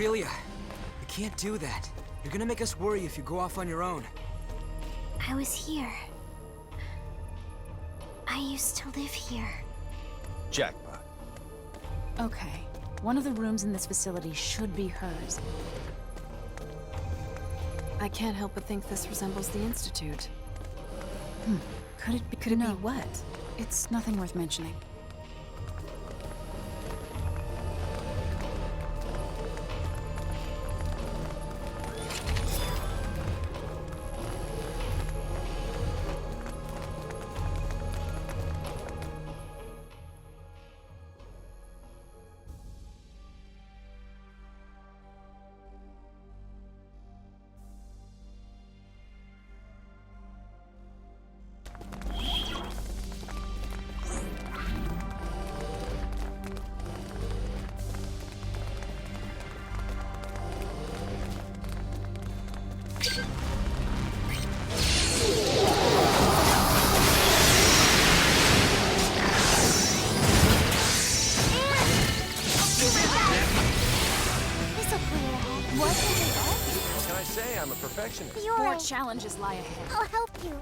Aurelia, you can't do that. You're gonna make us worry if you go off on your own. I was here. I used to live here. Jackpot. Okay. One of the rooms in this facility should be hers. I can't help but think this resembles the Institute. Could it be? Could it be what? It's nothing worth mentioning. I'm a perfectionist. More challenges lie ahead. I'll help you.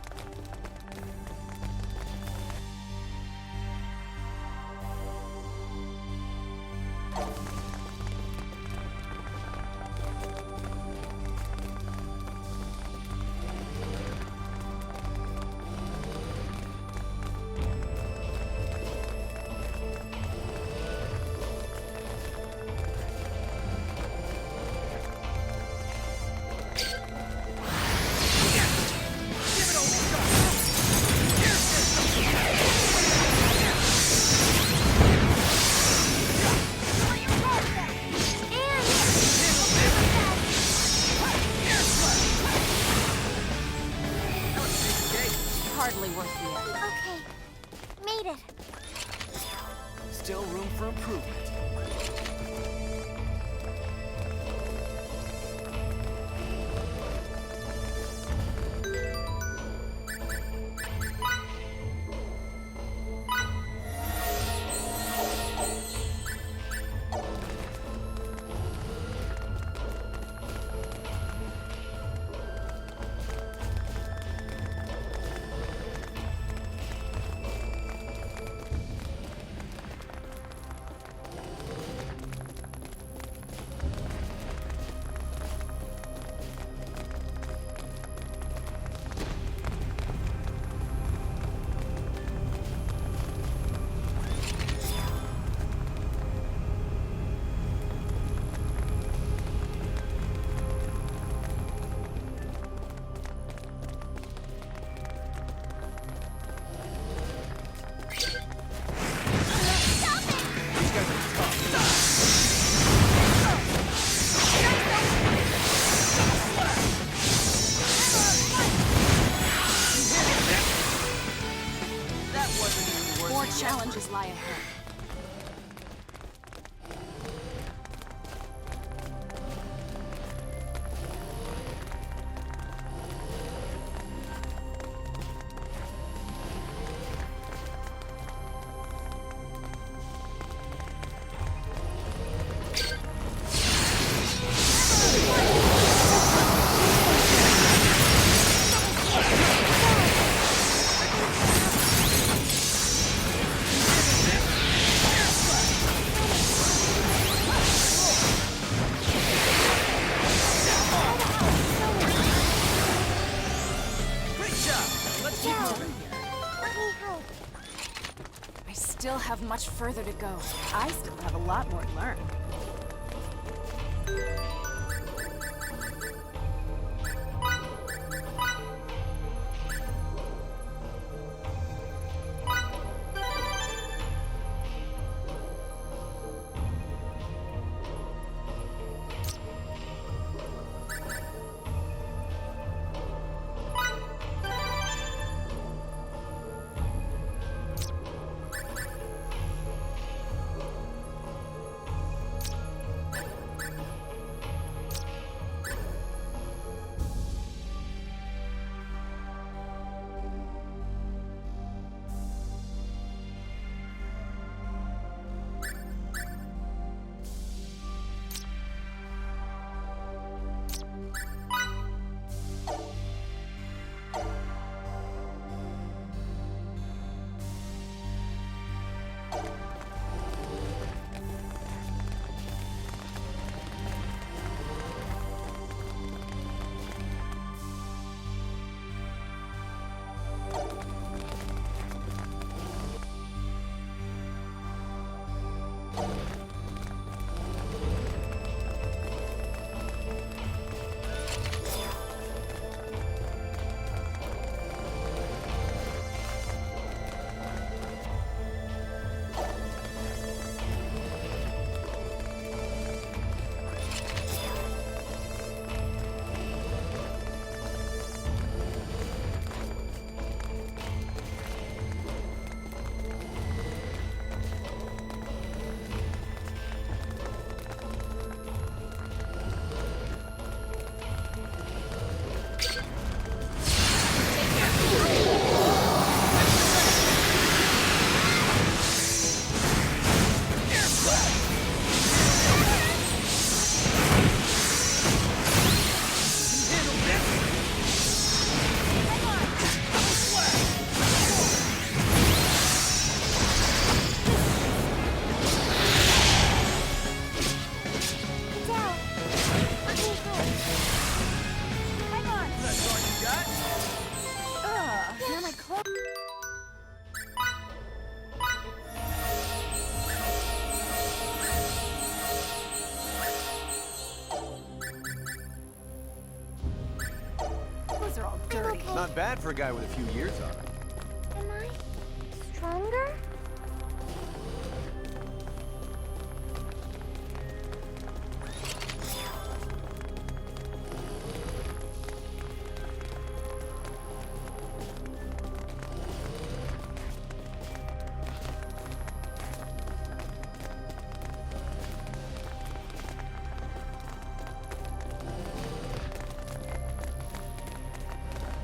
Hardly worth the effort. Okay. Made it. Still room for improvement. More challenges lie ahead. I still have much further to go. I still have a lot more to learn. Let me help. Hang on! That's all you got? Man, I close. Those are all dirty. Okay. Not bad for a guy with a few years on him. Am I stronger?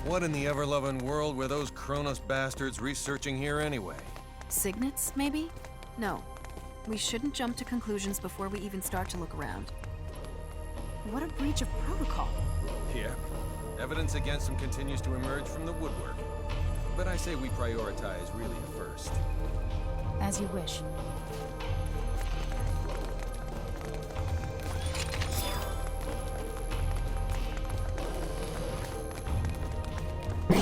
What in the ever-loving world were those Kronos bastards researching here anyway? Signets, maybe? No. We shouldn't jump to conclusions before we even start to look around. What a breach of protocol. Yeah. Evidence against him continues to emerge from the woodwork. But I say we prioritize really first. As you wish. No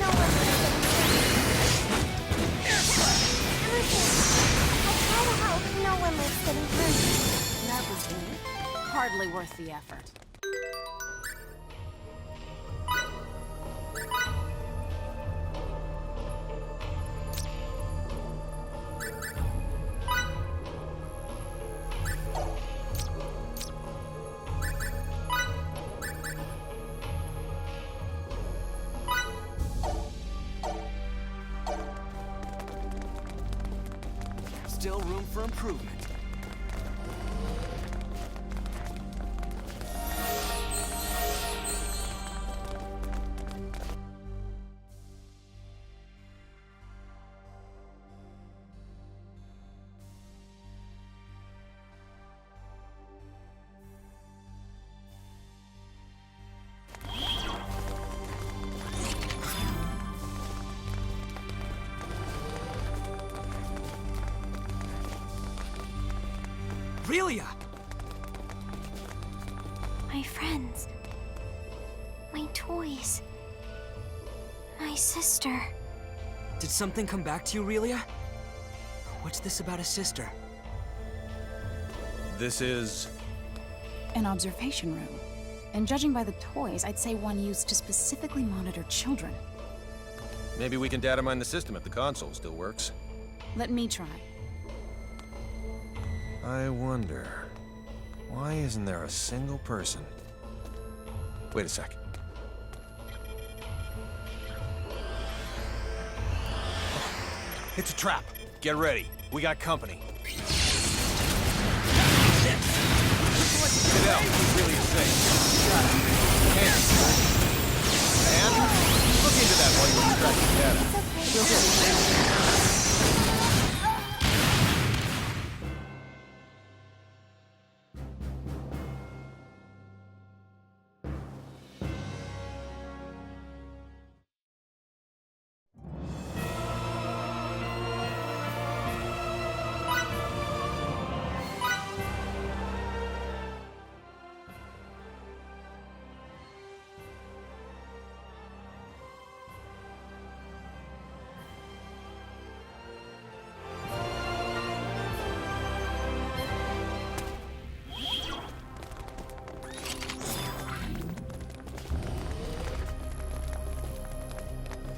one was I try to help. No one was getting hurt. That was hardly worth the effort. Still room for improvement. Relia! My friends. My toys. My sister. Did something come back to you, Relia? What's this about a sister? This is... An observation room. And judging by the toys, I'd say one used to specifically monitor children. Maybe we can data mine the system if the console still works. Let me try. I wonder... why isn't there a single person? Wait a sec. It's a trap. Get ready. We got company. Get out. It's really insane. And look into that while you're extracting data.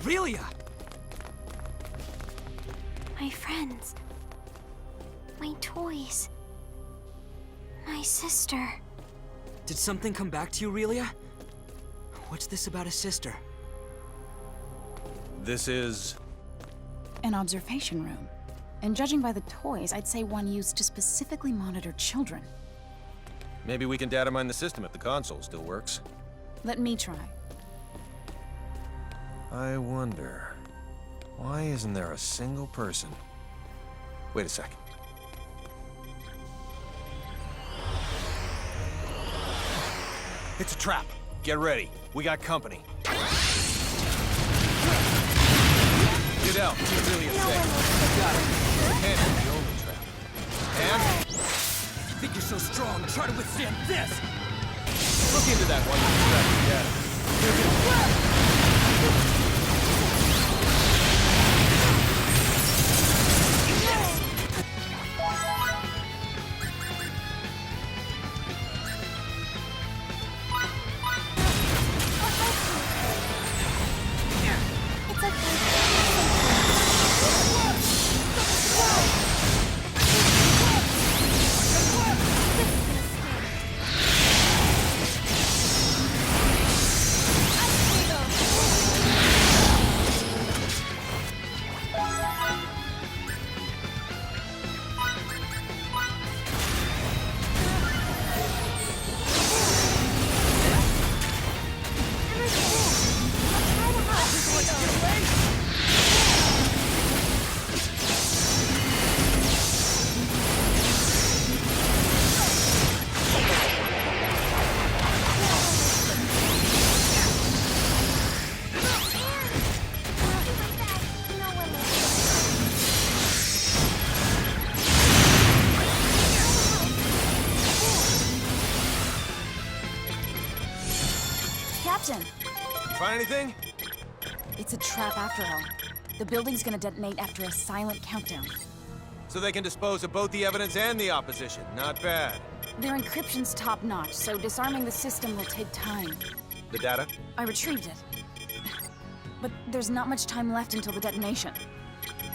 Relia! My friends. My toys. My sister. Did something come back to you, Relia? What's this about a sister? This is... An observation room. And judging by the toys, I'd say one used to specifically monitor children. maybe we can data mine the system if the console still works. Let me try. I wonder... why isn't there a single person? Wait a second. It's a trap. Get ready. We got company. Get out. It's really a thing. try to withstand this! Look into that one distracted data. It's okay. Captain, You find anything? it's a trap after all. The building's gonna detonate after a silent countdown. So they can dispose of both the evidence and the opposition. Not bad. Their encryption's top-notch, so disarming the system will take time. The data? I retrieved it. But there's not much time left until the detonation.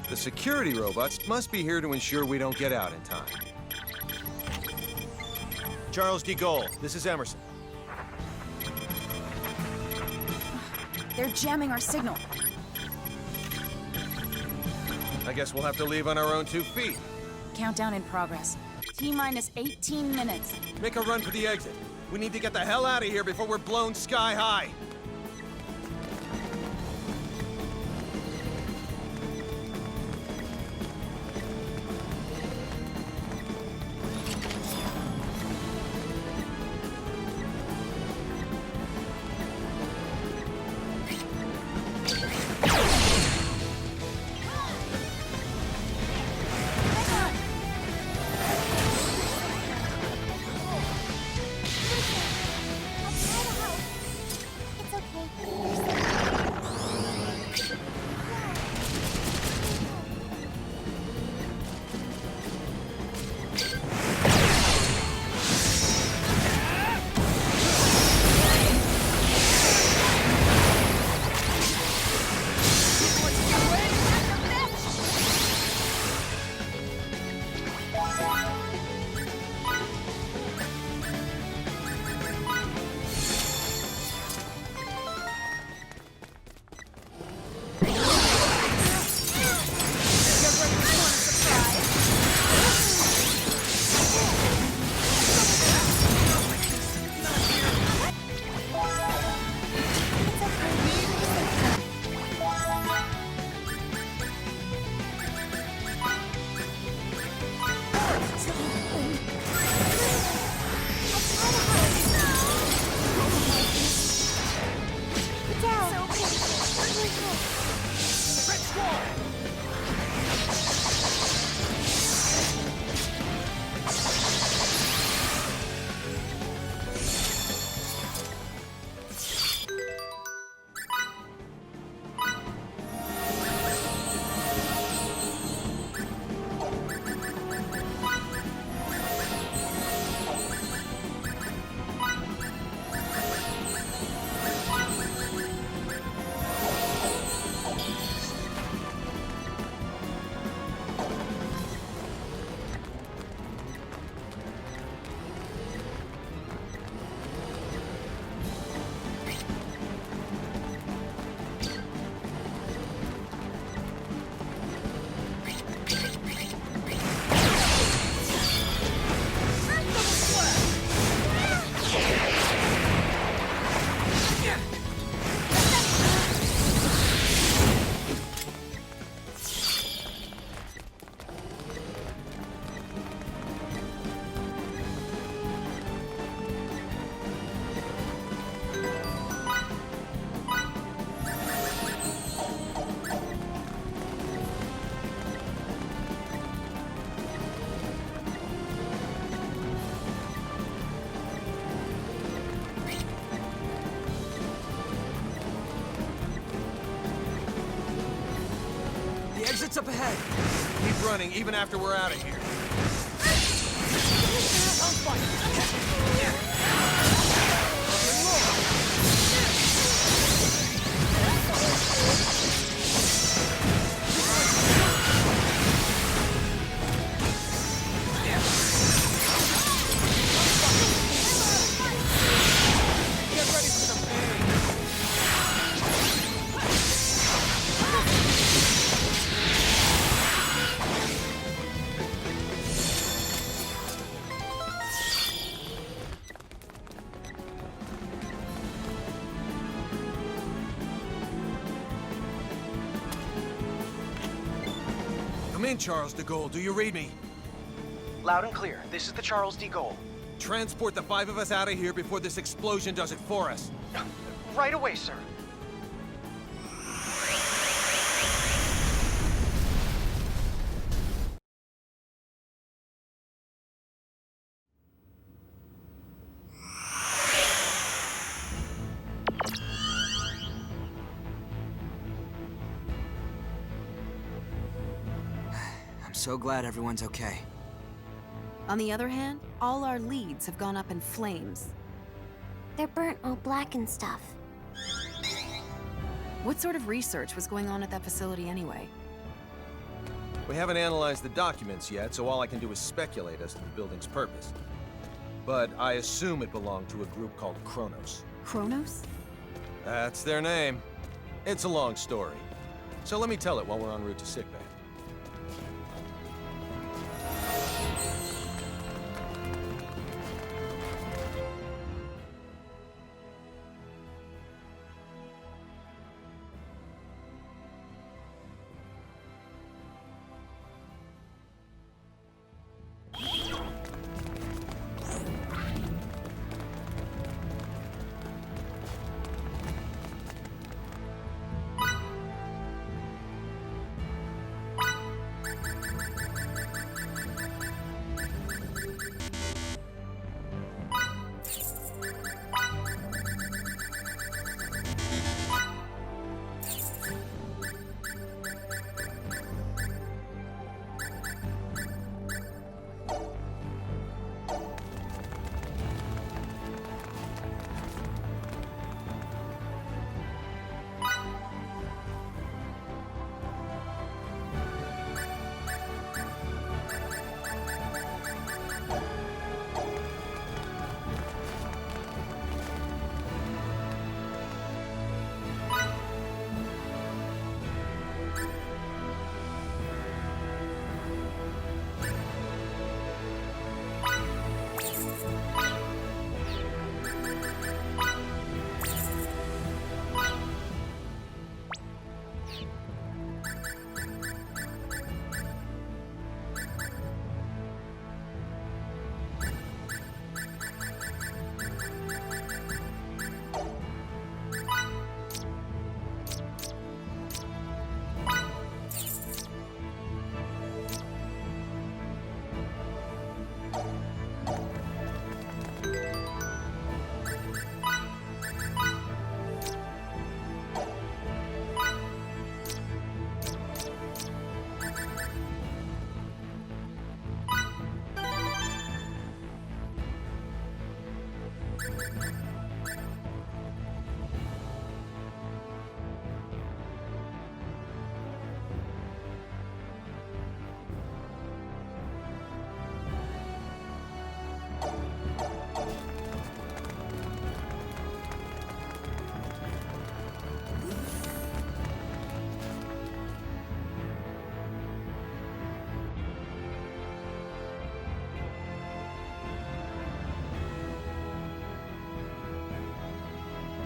The security robots must be here to ensure we don't get out in time. Charles D. Gold, this is Emerson. They're jamming our signal. I guess we'll have to leave on our own 2 feet. Countdown in progress. T-minus 18 minutes. Make a run for the exit. We need to get the hell out of here before we're blown sky high. Units up ahead! Keep running, even after we're out of here. Come in, Charles de Gaulle. Do you read me? Loud and clear. This is the Charles de Gaulle. Transport the 5 of us out of here before this explosion does it for us. Right away, sir. I'm so glad everyone's okay. On the other hand, all our leads have gone up in flames. They're burnt all black and stuff. What sort of research was going on at that facility anyway? We haven't analyzed the documents yet, so all I can do is speculate as to the building's purpose. But I assume it belonged to a group called Kronos. Kronos? That's their name. It's a long story. So let me tell it while we're en route to sickbay.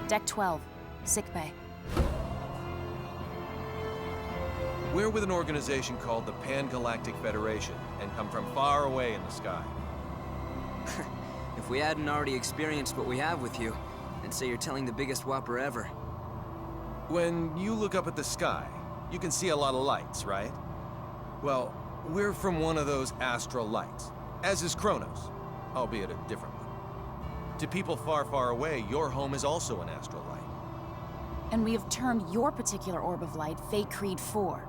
Deck 12, sickbay. We're with an organization called the Pan-Galactic Federation, and come from far away in the sky. If we hadn't already experienced what we have with you, I'd say you're telling the biggest whopper ever. When you look up at the sky, you can see a lot of lights, right? Well, we're from one of those astral lights, as is Kronos, albeit a different one. To people far, far away, your home is also an astral light. And we have termed your particular orb of light Fate Creed 4.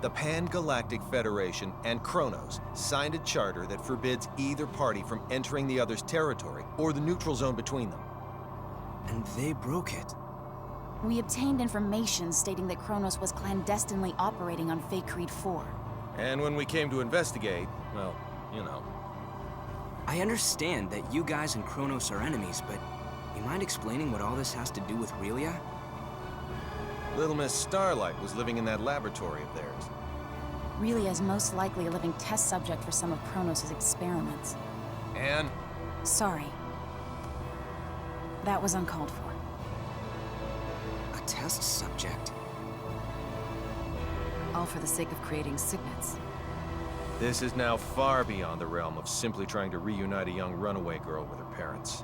The Pan-Galactic Federation and Kronos signed a charter that forbids either party from entering the other's territory or the neutral zone between them. And they broke it. We obtained information stating that Kronos was clandestinely operating on Fake Creed 4. And when we came to investigate, well, you know. I understand that you guys and Kronos are enemies, but you mind explaining what all this has to do with Relia? Little Miss Starlight was living in that laboratory of theirs. Relia is most likely a living test subject for some of Kronos' experiments. And? Sorry. That was uncalled for. A test subject? All for the sake of creating signets. This is now far beyond the realm of simply trying to reunite a young runaway girl with her parents.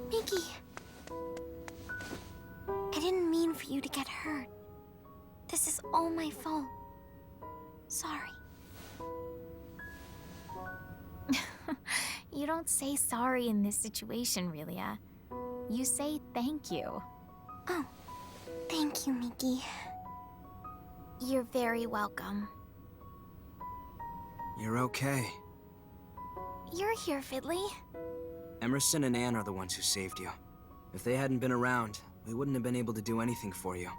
Mickey. I didn't mean for you to get hurt. This is all my fault. Sorry. You don't say sorry in this situation, Relia. You say thank you. Oh, thank you, Mickey. You're very welcome. You're okay. You're here, Fiddly. Emerson and Anne are the ones who saved you. If they hadn't been around, we wouldn't have been able to do anything for you.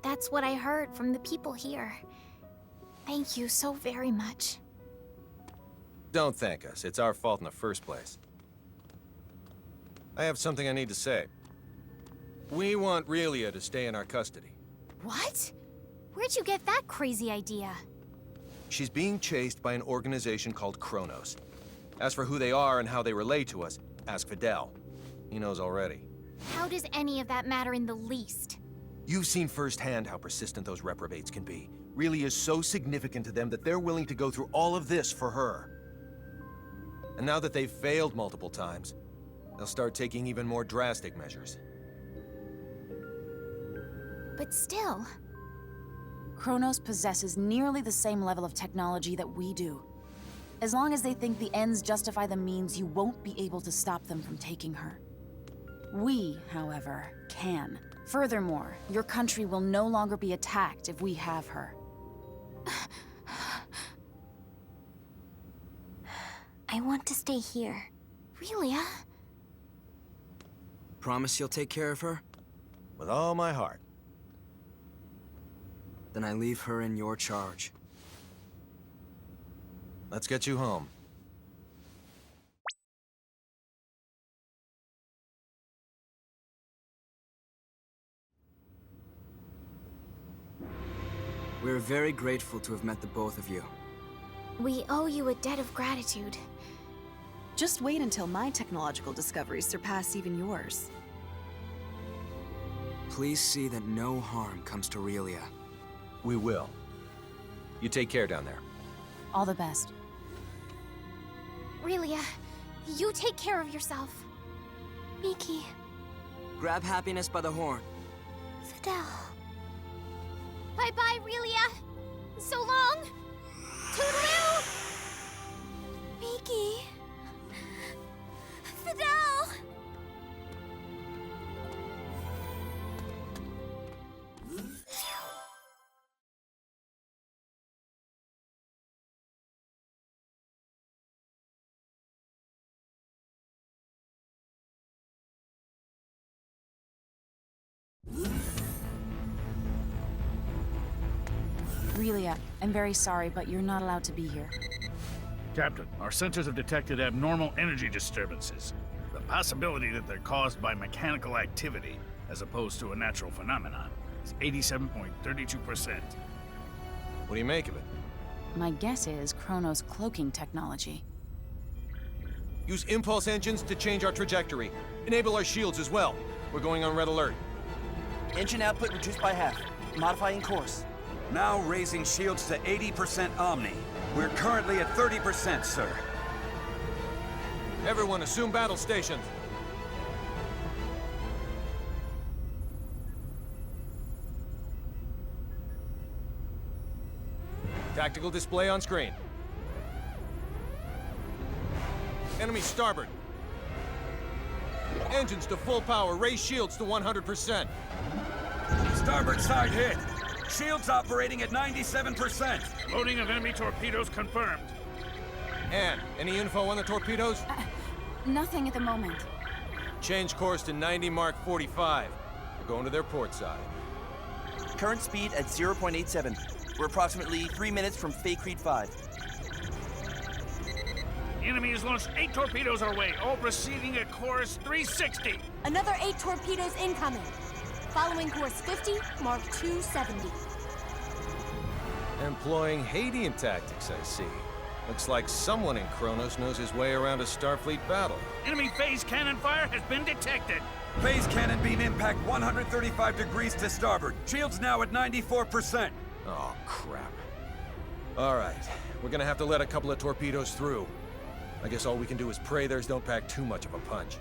That's what I heard from the people here. Thank you so very much. Don't thank us. It's our fault in the first place. I have something I need to say. We want Relia to stay in our custody. What? Where'd you get that crazy idea? She's being chased by an organization called Kronos. As for who they are and how they relate to us, ask Fidel. He knows already. How does any of that matter in the least? You've seen firsthand how persistent those reprobates can be. Relia is so significant to them that they're willing to go through all of this for her. And now that they've failed multiple times, they'll start taking even more drastic measures. But still... Kronos possesses nearly the same level of technology that we do. As long as they think the ends justify the means, you won't be able to stop them from taking her. We, however, can. Furthermore, your country will no longer be attacked if we have her. I want to stay here. Relia? Promise you'll take care of her? With all my heart. Then I leave her in your charge. Let's get you home. We're very grateful to have met the both of you. We owe you a debt of gratitude. Just wait until my technological discoveries surpass even yours. Please see that no harm comes to Relia. We will. You take care down there. All the best. Relia, you take care of yourself. Miki, Grab happiness by the horn. Fidel. Bye-bye, Relia. So long. Toodaloo. Miki. Fidel. Relia, I'm very sorry, but you're not allowed to be here. Captain, our sensors have detected abnormal energy disturbances. The possibility that they're caused by mechanical activity, as opposed to a natural phenomenon, is 87.32%. What do you make of it? My guess is Kronos' cloaking technology. Use impulse engines to change our trajectory. Enable our shields as well. We're going on red alert. Engine output reduced by half. Modifying course. Now raising shields to 80% Omni. We're currently at 30%, sir. Everyone assume battle stations. Tactical display on screen. Enemy starboard. Engines to full power. Raise shields to 100%. Starboard side hit. Shields operating at 97%. Loading of enemy torpedoes confirmed. Ann, any info on the torpedoes? Nothing at the moment. Change course to 90 Mark 45. We're going to their port side. Current speed at 0.87. We're approximately 3 minutes from Faithlessness 5. The enemy has launched 8 torpedoes our way, all proceeding at course 360. Another 8 torpedoes incoming. Following course 50, Mark 270. Employing Hadean tactics, I see. Looks like someone in Kronos knows his way around a Starfleet battle. Enemy phase cannon fire has been detected. Phase cannon beam impact 135 degrees to starboard. Shields now at 94%. Oh, crap. All right, we're gonna have to let a couple of torpedoes through. I guess all we can do is pray theirs don't pack too much of a punch.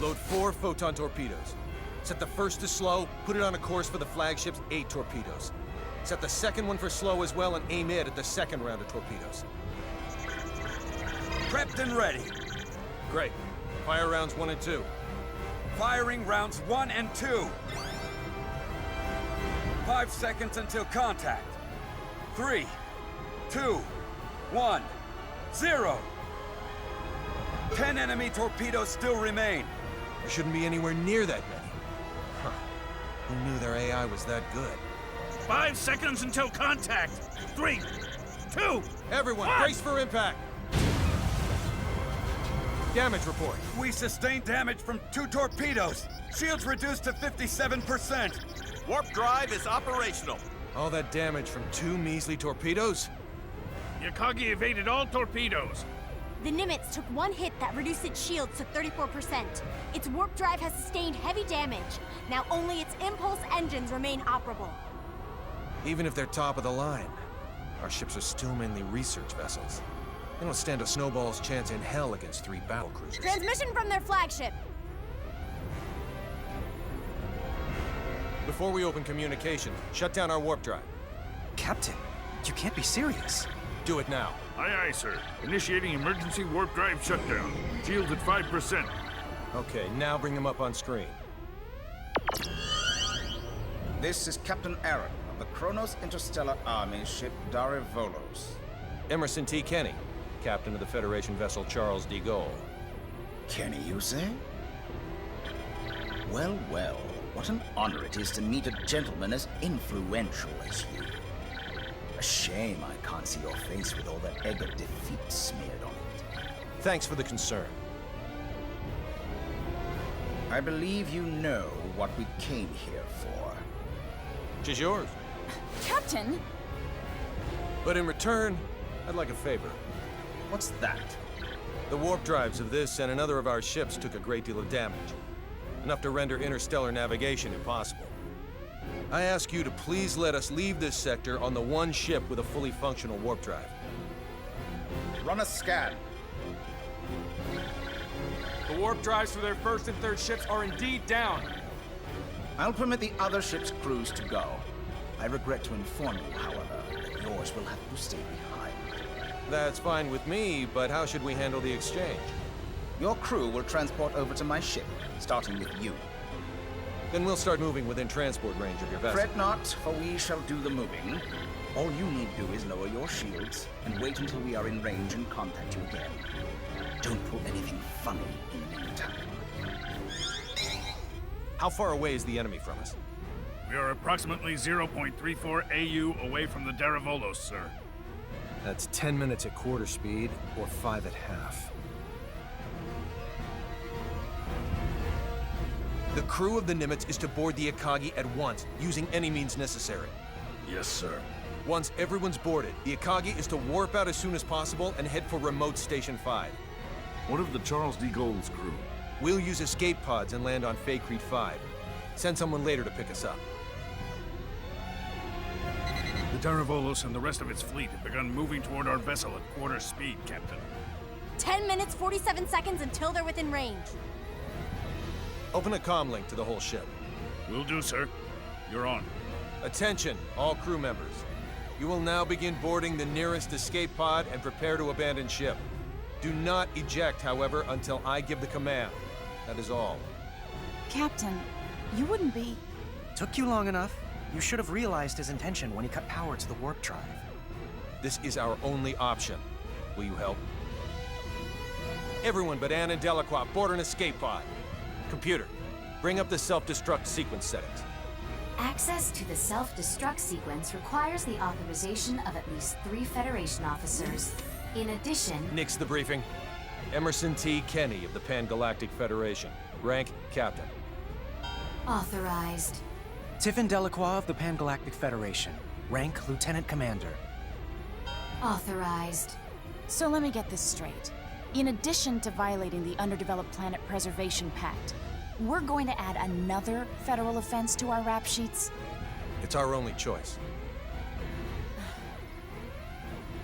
Load 4 photon torpedoes. Set the first to slow, put it on a course for the flagship's 8 torpedoes. Set the second one for slow as well and aim it at the second round of torpedoes. Prepped and ready. Great. Fire rounds 1 and 2. Firing rounds 1 and 2. 5 seconds until contact. 3, 2, 1, 0. 10 enemy torpedoes still remain. There shouldn't be anywhere near that many. Huh. Who knew their AI was that good? 5 seconds until contact. 3, 2, Everyone, 1. brace for impact! Damage report. We sustained damage from 2 torpedoes. Shields reduced to 57%. Warp drive is operational. All that damage from 2 measly torpedoes? The Akagi evaded all torpedoes. The Nimitz took 1 hit that reduced its shields to 34%. Its warp drive has sustained heavy damage. Now only its impulse engines remain operable. Even if they're top of the line, our ships are still mainly research vessels. They don't stand a snowball's chance in hell against 3 battlecruisers. Transmission from their flagship. Before we open communication, shut down our warp drive. Captain, you can't be serious. Do it now. Aye, aye, sir. Initiating emergency warp drive shutdown. Shields at 5%. Okay, now bring them up on screen. This is Captain Aaron of the Kronos Interstellar Army ship Darivolos. Emerson T. Kenny, captain of the Federation vessel Charles de Gaulle. Kenny, you say? Well, well, what an honor it is to meet a gentleman as influential as you. A shame I can't see your face with all that egg of defeat smeared on it. Thanks for the concern. I believe you know what we came here for. Which is yours. Captain! But in return, I'd like a favor. What's that? The warp drives of this and another of our ships took a great deal of damage. Enough to render interstellar navigation impossible. I ask you to please let us leave this sector on the one ship with a fully functional warp drive. Run a scan. The warp drives for their first and third ships are indeed down. I'll permit the other ship's crews to go. I regret to inform you, however, that yours will have to stay behind. That's fine with me, but how should we handle the exchange? Your crew will transport over to my ship, starting with you. Then we'll start moving within transport range of your vessel. Fret not, for we shall do the moving. All you need do is lower your shields and wait until we are in range and contact you again. Don't pull anything funny in the meantime. How far away is the enemy from us? We are approximately 0.34 AU away from the Darivolos, sir. That's 10 minutes at quarter speed, or 5 at half. The crew of the Nimitz is to board the Akagi at once, using any means necessary. Yes, sir. Once everyone's boarded, the Akagi is to warp out as soon as possible and head for remote Station 5. What of the Charles de Gaulle's crew? We'll use escape pods and land on Faithlessness 5. Send someone later to pick us up. The Darivolos and the rest of its fleet have begun moving toward our vessel at quarter speed, Captain. 10 minutes, 47 seconds until they're within range. Open a comm link to the whole ship. Will do, sir. You're on. Attention, all crew members. You will now begin boarding the nearest escape pod and prepare to abandon ship. Do not eject, however, until I give the command. That is all. Captain, you wouldn't be... Took you long enough. You should have realized his intention when he cut power to the warp drive. This is our only option. Will you help? Everyone but Anne and Delacroix board an escape pod. Computer, bring up the self-destruct sequence settings. Access to the self-destruct sequence requires the authorization of at least 3 Federation officers. In addition... Nix the briefing. Emerson T. Kenny of the Pan-Galactic Federation. Rank, Captain. Authorized. Tiffin Delacroix of the Pan-Galactic Federation. Rank, Lieutenant Commander. Authorized. So let me get this straight. In addition to violating the Underdeveloped Planet Preservation Pact, we're going to add another federal offense to our rap sheets? It's our only choice.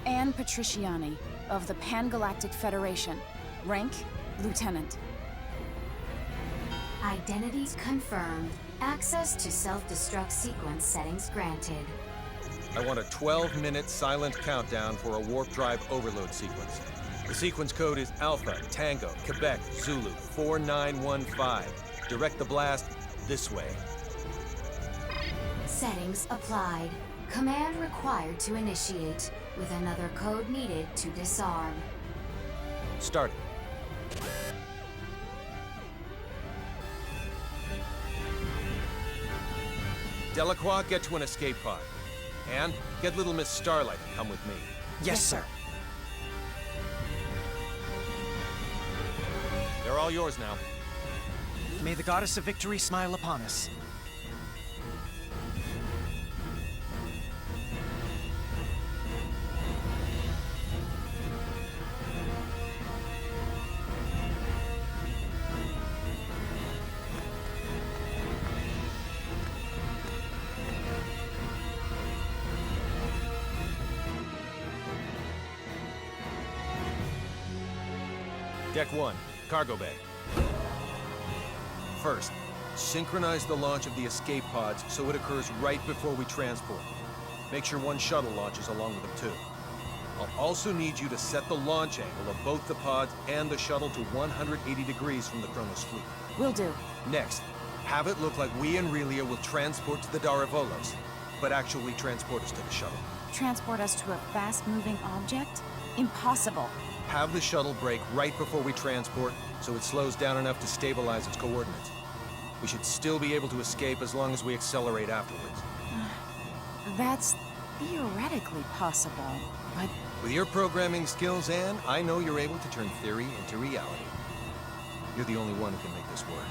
Anne Patriciani of the Pan-Galactic Federation. Rank, Lieutenant. Identities confirmed. Access to self-destruct sequence settings granted. I want a 12-minute silent countdown for a warp drive overload sequence. The sequence code is Alpha, Tango, Quebec, Zulu, 4915. Direct the blast this way. Settings applied. Command required to initiate, with another code needed to disarm. Start. Delacroix, get to an escape pod. And get little Miss Starlight and come with me. Yes, sir. They're all yours now. May the goddess of victory smile upon us. Deck 1, cargo bay. First, synchronize the launch of the escape pods so it occurs right before we transport. Make sure one shuttle launches along with them too. I'll also need you to set the launch angle of both the pods and the shuttle to 180 degrees from the Kronos fleet. Will do. Next, have it look like we and Relia will transport to the Daravolos, but actually transport us to the shuttle. Transport us to a fast-moving object? Impossible. Have the shuttle brake right before we transport, so it slows down enough to stabilize its coordinates. We should still be able to escape as long as we accelerate afterwards. That's theoretically possible, but... With your programming skills, Anne, I know you're able to turn theory into reality. You're the only one who can make this work.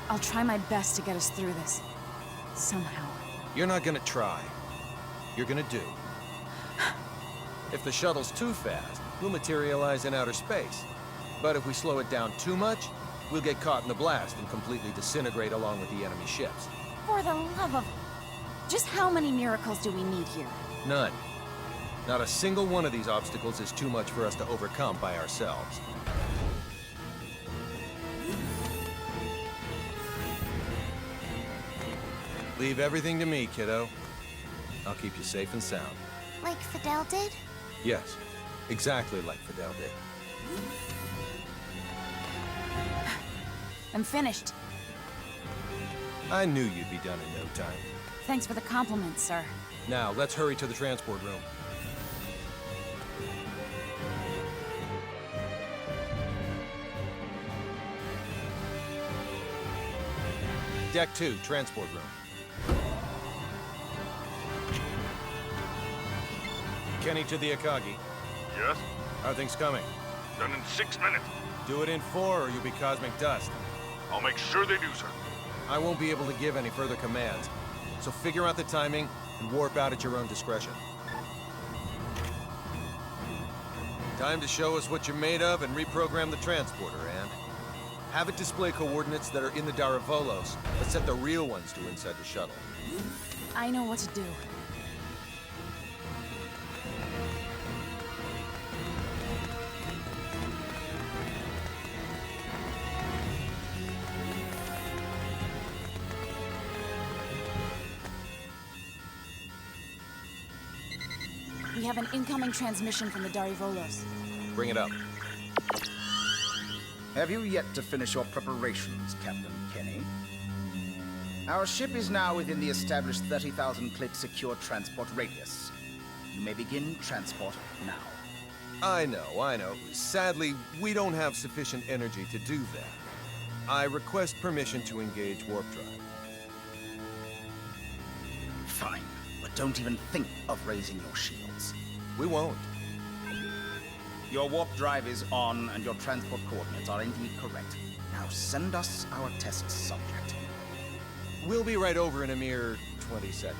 I'll try my best to get us through this. Somehow. You're not gonna try. You're gonna do. If the shuttle's too fast, we'll materialize in outer space. But if we slow it down too much, we'll get caught in the blast and completely disintegrate along with the enemy ships. For the love of... Just how many miracles do we need here? None. Not a single one of these obstacles is too much for us to overcome by ourselves. Leave everything to me, kiddo. I'll keep you safe and sound. Like Fidel did? Yes, exactly like Fidel did. I'm finished. I knew you'd be done in no time. Thanks for the compliment, sir. Now, let's hurry to the transport room. Deck 2, transport room. Kenny to the Akagi. Yes? How are things coming? Done in 6 minutes. Do it in 4 or you'll be cosmic dust. I'll make sure they do, sir. I won't be able to give any further commands, so figure out the timing and warp out at your own discretion. Time to show us what you're made of and reprogram the transporter, Anne. Have it display coordinates that are in the Daravolos, but set the real ones to inside the shuttle. I know what to do. We have an incoming transmission from the Darivolos. Bring it up. Have you yet to finish your preparations, Captain Kenny? Our ship is now within the established 30,000-click secure transport radius. You may begin transport now. I know. Sadly, we don't have sufficient energy to do that. I request permission to engage warp drive. Fine, but don't even think of raising your shields. We won't. Your warp drive is on, and your transport coordinates are indeed correct. Now send us our test subject. We'll be right over in a mere 20 seconds.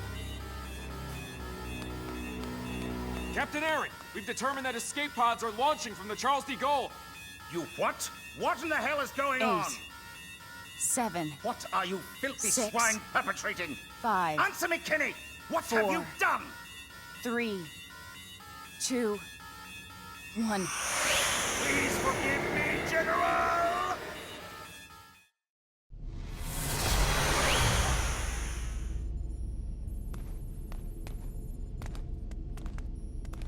Captain Aaron, we've determined that escape pods are launching from the Charles de Gaulle. You what? What in the hell is going 8, on? 7, What are you filthy 6, swine perpetrating? 5, Answer me, Kenny! What have 4, you done? 3, 2, 1. Please forgive me, General!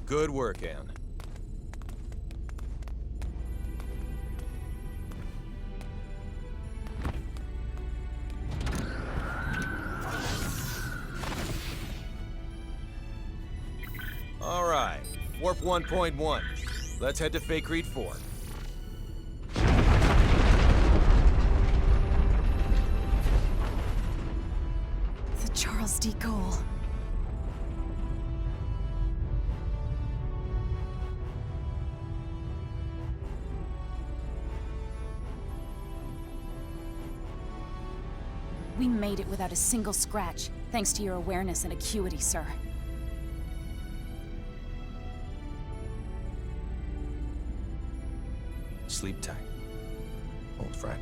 Good work, Anne. All right, Warp 1.1. Let's head to Faithlessness 4. The Charles de Gaulle. We made it without a single scratch, thanks to your awareness and acuity, sir. Sleep tight, old friend.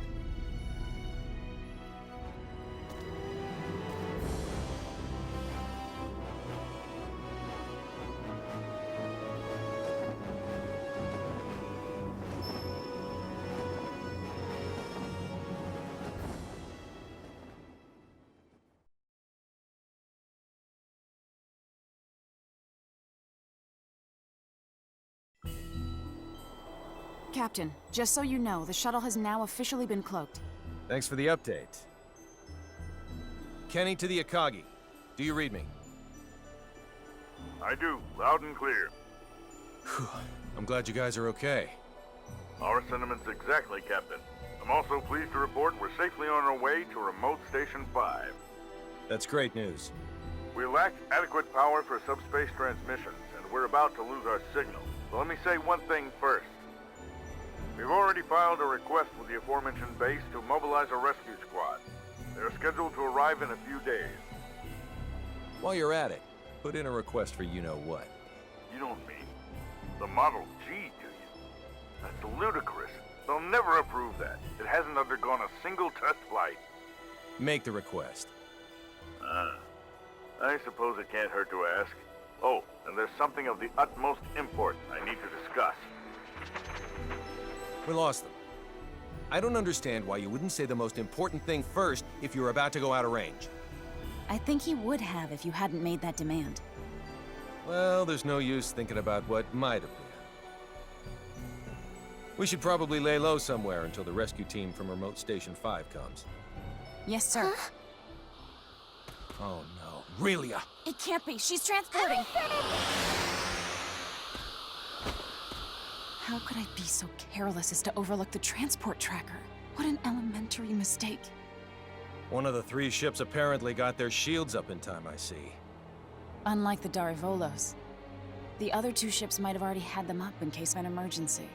Captain, just so you know, the shuttle has now officially been cloaked. Thanks for the update. Kenny to the Akagi. Do you read me? I do, loud and clear. Whew. I'm glad you guys are okay. Our sentiments exactly, Captain. I'm also pleased to report we're safely on our way to Remote Station 5. That's great news. We lack adequate power for subspace transmissions, and we're about to lose our signal. So let me say one thing first. We've already filed a request with the aforementioned base to mobilize a rescue squad. They're scheduled to arrive in a few days. While you're at it, put in a request for you-know-what. You don't mean the Model G, do you? That's ludicrous. They'll never approve that. It hasn't undergone a single test flight. Make the request. I suppose it can't hurt to ask. Oh, and there's something of the utmost import I need to discuss. We lost them. I don't understand why you wouldn't say the most important thing first if you're about to go out of range. I think he would have if you hadn't made that demand. Well, there's no use thinking about what might have been. We should probably lay low somewhere until the rescue team from Remote Station 5 comes. Yes, sir. Oh no, Relia! It can't be. She's transporting. How could I be so careless as to overlook the transport tracker? What an elementary mistake. One of the 3 ships apparently got their shields up in time, I see. Unlike the Darivolos, the other 2 ships might have already had them up in case of an emergency.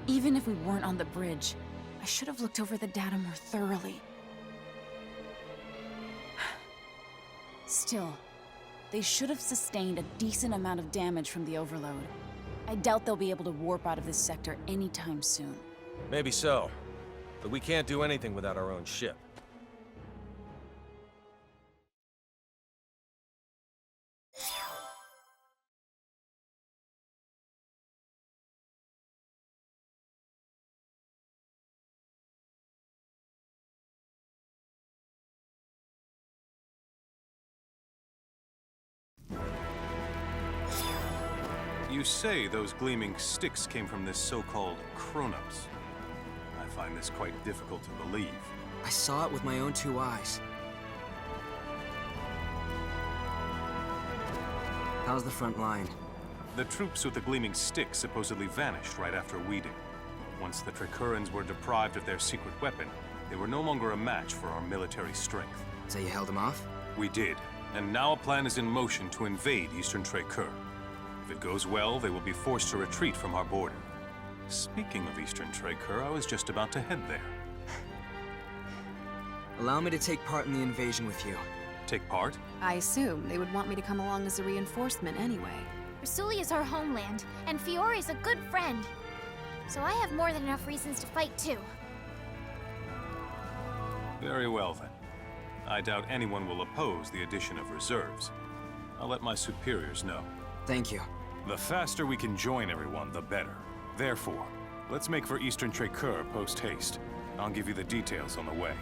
Even if we weren't on the bridge, I should have looked over the data more thoroughly. Still, they should have sustained a decent amount of damage from the overload. I doubt they'll be able to warp out of this sector anytime soon. Maybe so, but we can't do anything without our own ship. You say those gleaming sticks came from this so-called Kronos. I find this quite difficult to believe. I saw it with my own 2 eyes. How's the front line? The troops with the gleaming sticks supposedly vanished right after we did. Once the Tricurans were deprived of their secret weapon, they were no longer a match for our military strength. So you held them off? We did, and now a plan is in motion to invade Eastern Tricur. If it goes well, they will be forced to retreat from our border. Speaking of Eastern Tricur, I was just about to head there. Allow me to take part in the invasion with you. Take part? I assume they would want me to come along as a reinforcement anyway. Rasulia's our homeland, and Fiore's a good friend. So I have more than enough reasons to fight too. Very well then. I doubt anyone will oppose the addition of reserves. I'll let my superiors know. Thank you. The faster we can join everyone, the better. Therefore, let's make for Eastern Tricur post-haste. I'll give you the details on the way.